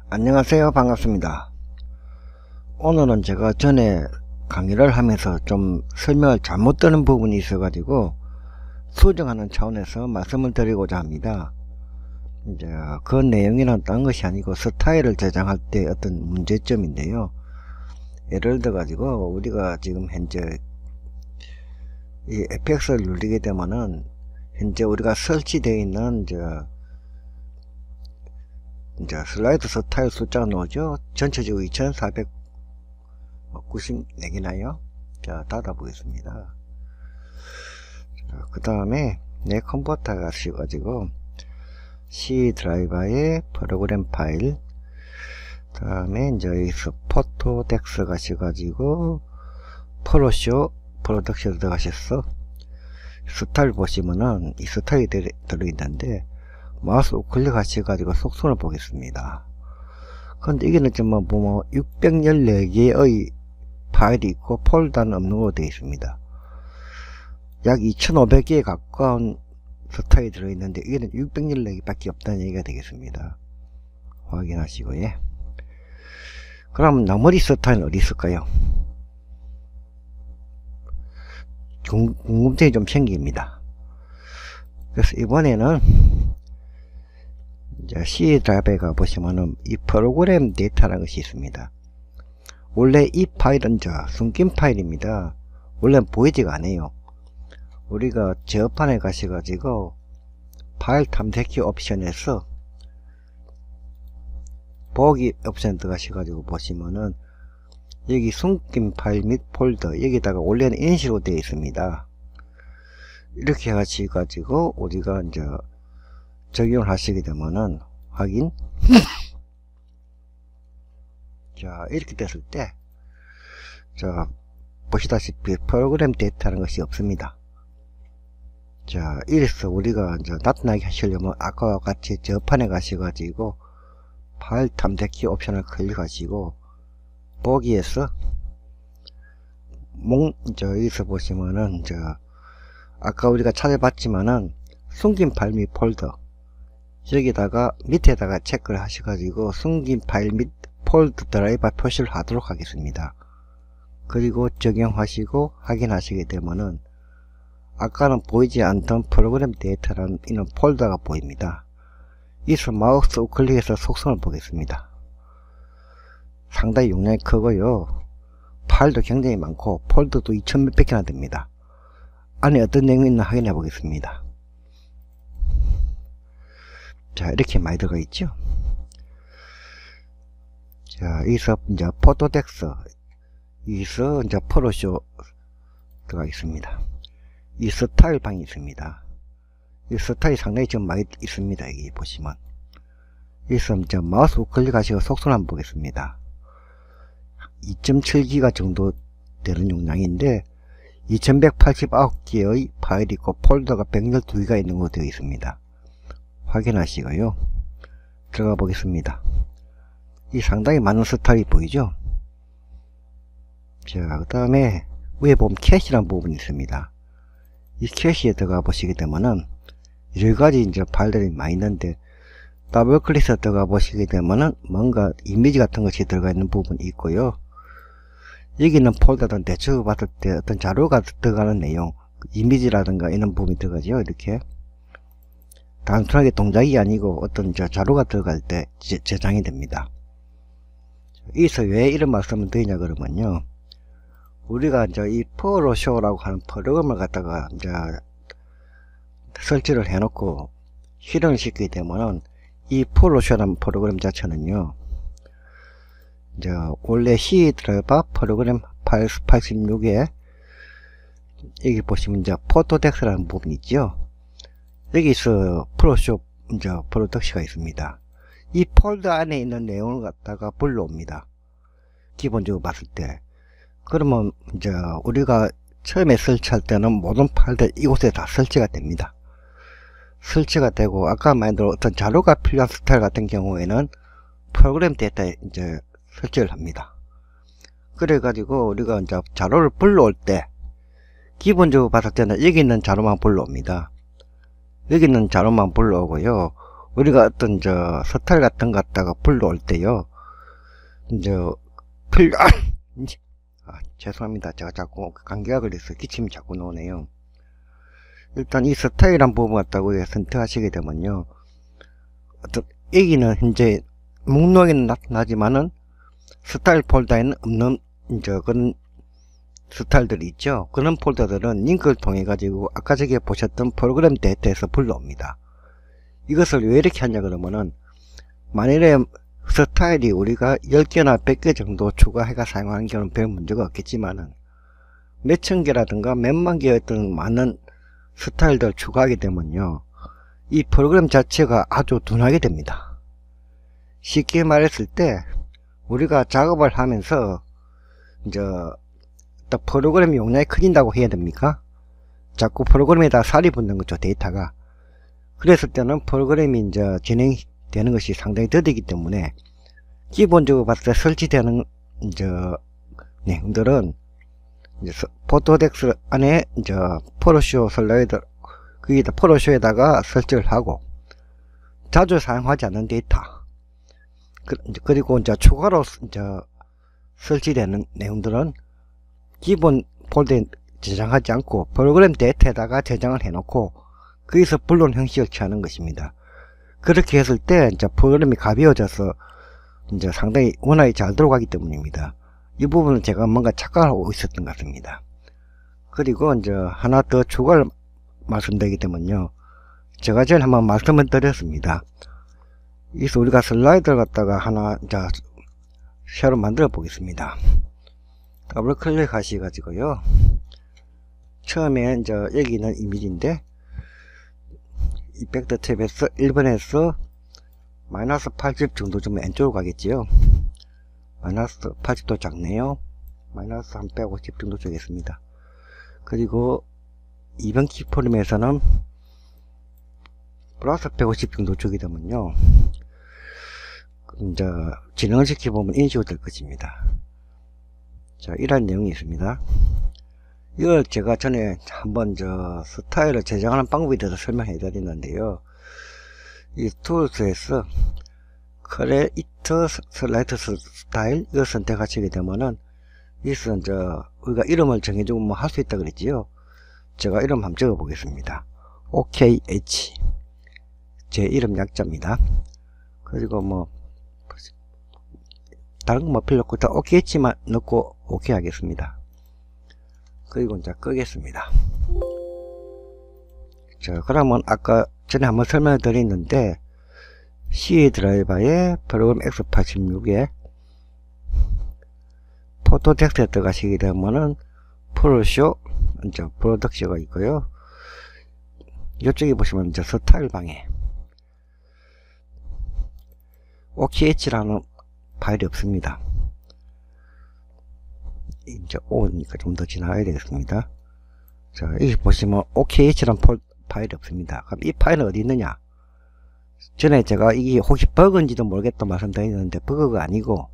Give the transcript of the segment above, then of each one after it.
안녕하세요. 반갑습니다. 오늘은 제가 전에 강의를 하면서 좀 설명을 잘못 드는 부분이 있어 가지고 수정하는 차원에서 말씀을 드리고자 합니다. 이제 그 내용이란 딴 것이 아니고 스타일을 제작할 때 어떤 문제점인데요. 예를 들어 가지고 우리가 지금 현재 이 FX를 누르게 되면은 현재 우리가 설치되어 있는 이제 슬라이드 스타일 숫자가 나오죠. 전체적으로 2494개나요? 자, 닫아 보겠습니다. 그 다음에 내 컴퓨터에 가셔가지고 C 드라이버에 프로그램 파일, 그 다음에 이제 여기서 포토덱스 가셔가지고 프로쇼 프로덕션 들어가셔서 스타일 보시면은 이 스타일이 들어있는데 마우스 우클릭 하셔가지고 속성을 보겠습니다. 근데 이게는 보면 614개의 파일이 있고 폴더는 없는 걸로 되어 있습니다. 약 2500개에 가까운 스타일이 들어있는데 이게는 614개 밖에 없다는 얘기가 되겠습니다. 확인하시고요. 그럼 나머지 스타일은 어디 있을까요? 궁금증이 좀 생깁니다. 그래서 이번에는 이제 C 드라이브에 가보시면은 이 프로그램 데이터라는 것이 있습니다. 원래 이 파일은 숨긴 파일입니다. 원래는 보이지가 않아요. 우리가 제어판에 가셔가지고 파일 탐색기 옵션에서 보기 옵션 들어가셔가지고 보시면은 여기 숨긴 파일 및 폴더 여기다가 원래는 인식으로 되어 있습니다. 이렇게 하셔가지고 우리가 이제 적용을 하시게 되면은 확인. 자, 이렇게 됐을 때 자, 보시다시피 프로그램 데이터라는 것이 없습니다. 자, 이래서 우리가 이제 나타나게 하시려면 아까와 같이 저판에 가셔가지고 파일 탐색키 옵션을 클릭하시고 보기에서 여기서 보시면은 아까 우리가 찾아봤지만은 숨긴 파일 및 폴더 여기다가 밑에다가 체크를 하셔가지고 숨긴 파일 및 폴더 드라이버 표시를 하도록 하겠습니다. 그리고 적용하시고 확인하시게 되면은 아까는 보이지 않던 프로그램 데이터라는 이런 폴더가 보입니다. 이서 마우스 우클릭해서 속성을 보겠습니다. 상당히 용량이 크고요. 파일도 굉장히 많고 폴더도 2000몇 개나 됩니다. 안에 어떤 내용이 있나 확인해 보겠습니다. 자, 이렇게 많이 들어가 있죠. 자, 여기서 이제 포토덱스, 여기서 이제 프로쇼 들어가 있습니다. 이 스타일 방이 있습니다. 이 스타일이 상당히 좀 많이 있습니다. 여기 보시면 여기서 이제 마우스 우클릭 하시고 속성을 한번 보겠습니다. 2.7기가 정도 되는 용량인데 2189개의 파일이 있고 폴더가 112개가 있는 것으로 되어 있습니다. 확인하시고요. 들어가 보겠습니다. 이 상당히 많은 스타일이 보이죠? 자, 그 다음에 위에 보면 캐시라는 부분이 있습니다. 이 캐시에 들어가 보시게 되면은 여러가지 이제 파일들이 많이 있는데 더블 클릭해서 들어가 보시게 되면은 뭔가 이미지 같은 것이 들어가 있는 부분이 있고요. 여기는 폴더든 대충 봤을 때 어떤 자료가 들어가는 내용, 이미지라든가 이런 부분이 들어가죠. 이렇게 단순하게 동작이 아니고 어떤 자료가 들어갈 때 저장이 됩니다. 여기서 왜 이런 말씀을 드리냐 그러면요, 우리가 이제 이 프로쇼라고 하는 프로그램을 갖다가 이제 설치를 해놓고 실행을 시키게 되면은 이 프로쇼라는 프로그램 자체는요, 이제 원래 C 드라이버 프로그램 파일 86에 여기 보시면 이제 포토덱스라는 부분이 있죠. 여기서 프로쇼 이제 프로덕시가 있습니다. 이 폴더 안에 있는 내용을 갖다가 불러옵니다. 기본적으로 봤을 때. 그러면 이제 우리가 처음에 설치할 때는 모든 파일들 이곳에 다 설치가 됩니다. 설치가 되고 아까 말한 어떤 자료가 필요한 스타일 같은 경우에는 프로그램 데이터에 이제 설치를 합니다. 그래 가지고 우리가 이제 자료를 불러올 때 기본적으로 봤을 때는 여기 있는 자료만 불러옵니다. 여기 있는 자료만 불러오고요. 우리가 어떤 스타일 같은 거 갖다가 불러올 때요, 죄송합니다. 제가 자꾸 감기가 걸려서 기침이 자꾸 나오네요. 일단 이 스타일한 부분 갖다가 선택하시게 되면요, 어떤 여기는 현재 목록에는 나타나지만은 스타일 폴더에는 없는 그런 스타일들이 있죠. 그런 폴더들은 링크를 통해 가지고 아까 저기 보셨던 프로그램 데이터에서 불러옵니다. 이것을 왜 이렇게 하냐 그러면은, 만일에 스타일이 우리가 10개나 100개 정도 추가해가 사용하는 경우는 별 문제가 없겠지만은 몇천 개라든가 몇만 개의 어떤 많은 스타일들 추가하게 되면요, 이 프로그램 자체가 아주 둔하게 됩니다. 쉽게 말했을 때 우리가 작업을 하면서 프로그램 용량이 커진다고 해야 됩니까? 자꾸 프로그램에다 살이 붙는 거죠, 데이터가. 그랬을 때는 프로그램이 진행되는 것이 상당히 더디기 때문에 기본적으로 봤을 때 설치되는 내용들은 포토덱스 안에 포토쇼 슬라이드, 거기다 포토쇼에다가 설치를 하고, 자주 사용하지 않는 데이터, 그리고 추가로 설치되는 내용들은 기본 폴더에 저장하지 않고 프로그램 데이터에다가 저장을 해놓고 거기서 불러온 형식을 취하는 것입니다. 그렇게 했을 때 프로그램이 가벼워져서 상당히 원활히 잘 들어가기 때문입니다. 이 부분은 제가 뭔가 착각을 하고 있었던 것 같습니다. 그리고 하나 더 추가를 말씀드리게 되면요, 제가 전에 한번 말씀을 드렸습니다. 여기서 우리가 슬라이드를 갖다가 하나 새로 만들어 보겠습니다. 더블 클릭 하시가지고요, 처음에 여기는 이미지인데 이펙트 탭에서 1번에서 마이너스 80 정도 좀 왼쪽으로 가겠지요. 마이너스 80도 작네요. 마이너스 한 150 정도 주겠습니다. 그리고 2번 키프레임에서는 플러스 150 정도 주게 되면요, 진행을 시켜보면 인식이 될 것입니다. 이런 내용이 있습니다. 이걸 제가 전에 한번 스타일을 제작하는 방법에 대해서 설명해 드렸는데요, 이 툴스에서 크리에이터 슬라이드 스타일 이걸 선택하시게 되면은, 이것은 우리가 이름을 정해주고 뭐 할 수 있다 그랬지요. 제가 이름 한번 적어 보겠습니다. OKH, 제 이름 약자입니다. 그리고 뭐 다른 거 필요 없고 OKH만 넣고 OK 하겠습니다. 그리고 끄겠습니다. 그러면 아까 전에 한번 설명을 드렸는데, C 드라이버에 프로그램 X86에 포토텍스트에 들어가시게 되면은 프로쇼, 프로덕트가 있고요. 이쪽에 보시면 스타일 방에 OKH라는 파일이 없습니다. 오니까 좀 더 지나가야 되겠습니다. 여기 보시면 OKH라는 파일이 없습니다. 그럼 이 파일은 어디 있느냐? 전에 제가 이게 혹시 버그인지도 모르겠다 말씀드렸는데, 버그가 아니고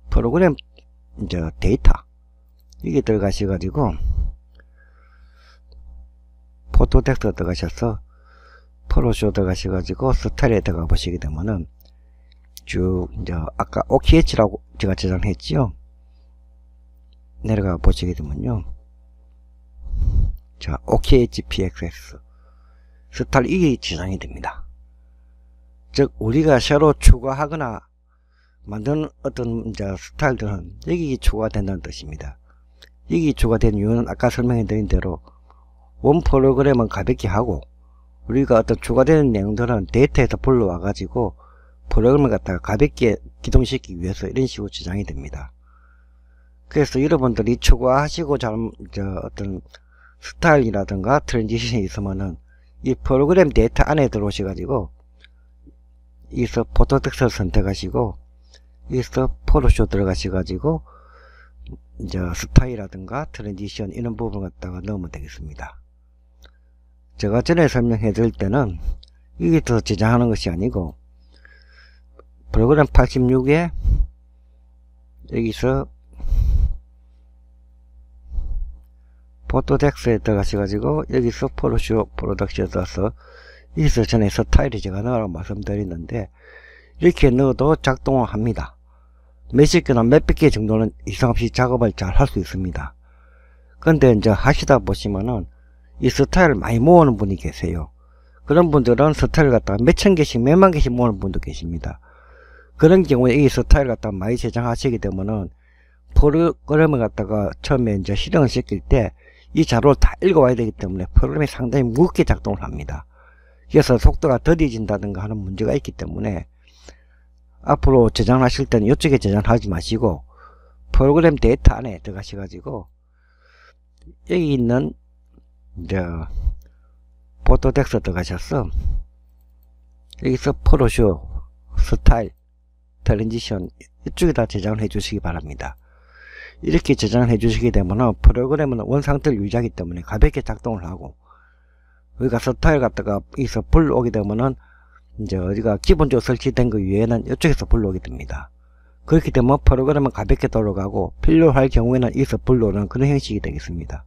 프로그램 데이터, 이게 들어가셔가지고 포토텍스트 들어가셔서 프로쇼 들어가셔가지고 스타일에 들어가 보시게 되면은 쭉 아까 OKH라고 제가 저장했지요. 내려가 보시게 되면요, OKHPXS 스타일 이게 저장이 됩니다. 즉 우리가 새로 추가하거나 만드는 어떤 스타일들은 여기 추가된다는 뜻입니다. 여기 추가된 이유는 아까 설명해 드린 대로 원 프로그램은 가볍게 하고, 우리가 어떤 추가되는 내용들은 데이터에서 불러와 가지고 프로그램을 갖다가 가볍게 기동시키기 위해서 이런 식으로 저장이 됩니다. 그래서 여러분들이 추가하시고 어떤 스타일이라든가 트랜지션이 있으면은 이 프로그램 데이터 안에 들어오셔가지고 여기서 포토텍스트를 선택하시고 여기서 포토쇼 들어가셔가지고 스타일이라든가 트랜지션 이런 부분을 갖다가 넣으면 되겠습니다. 제가 전에 설명해 드릴 때는 여기서 저장하는 것이 아니고 프로그램 86에 여기서 포토텍스트에 들어가셔가지고 여기서 포토쇼 프로덕션에 들어서 여기서 전에 스타일을 제가 넣으라고 말씀드렸는데 이렇게 넣어도 작동을 합니다. 몇십 개나 몇백 개 정도는 이상 없이 작업을 잘 할 수 있습니다. 근데 이제 하시다 보시면은 이 스타일을 많이 모으는 분이 계세요. 그런 분들은 스타일을 갖다가 몇천 개씩 몇만 개씩 모으는 분도 계십니다. 그런 경우에 이 스타일을 갖다가 많이 제작하시게 되면은 프로그램을 갖다가 처음에 이제 실행을 시킬 때 이 자료를 다 읽어와야 되기 때문에 프로그램이 상당히 무겁게 작동을 합니다. 그래서 속도가 더뎌진다든가 하는 문제가 있기 때문에 앞으로 저장하실 때는 이쪽에 저장하지 마시고 프로그램 데이터 안에 들어가셔가지고 여기 있는 이제 포토덱스 들어가셔서 여기서 포토쇼, 스타일, 트랜지션 이쪽에다 저장을 해 주시기 바랍니다. 이렇게 저장을 해 주시게 되면 프로그램은 원상태를 유지하기 때문에 가볍게 작동을 하고 우리가 스타일 갖다가 여기서 불러오게 되면은 이제 어디가 기본적으로 설치된 그 위에는 이쪽에서 불러오게 됩니다. 그렇기 때문에 프로그램은 가볍게 돌아가고 필요할 경우에는 여기서 불러오는 그런 형식이 되겠습니다.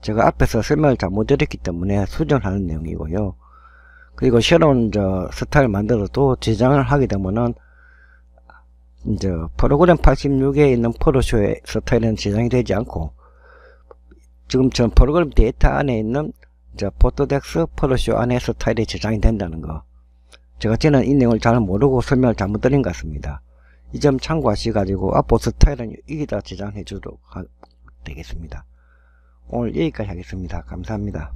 제가 앞에서 설명을 잘못 드렸기 때문에 수정하는 내용이고요. 그리고 새로운 스타일 만들어도 저장을 하게 되면은 이제 프로그램 86에 있는 포토쇼의 스타일은 저장이 되지 않고 지금처럼 프로그램 데이터 안에 있는 이제 포토덱스 포토쇼 안에 스타일이 저장이 된다는 거. 제가 저는 이 내용을 잘 모르고 설명을 잘못 드린 것 같습니다. 이 점 참고하셔가지고 앞으로 스타일은 여기다 저장해 주도록 되겠습니다. 오늘 여기까지 하겠습니다. 감사합니다.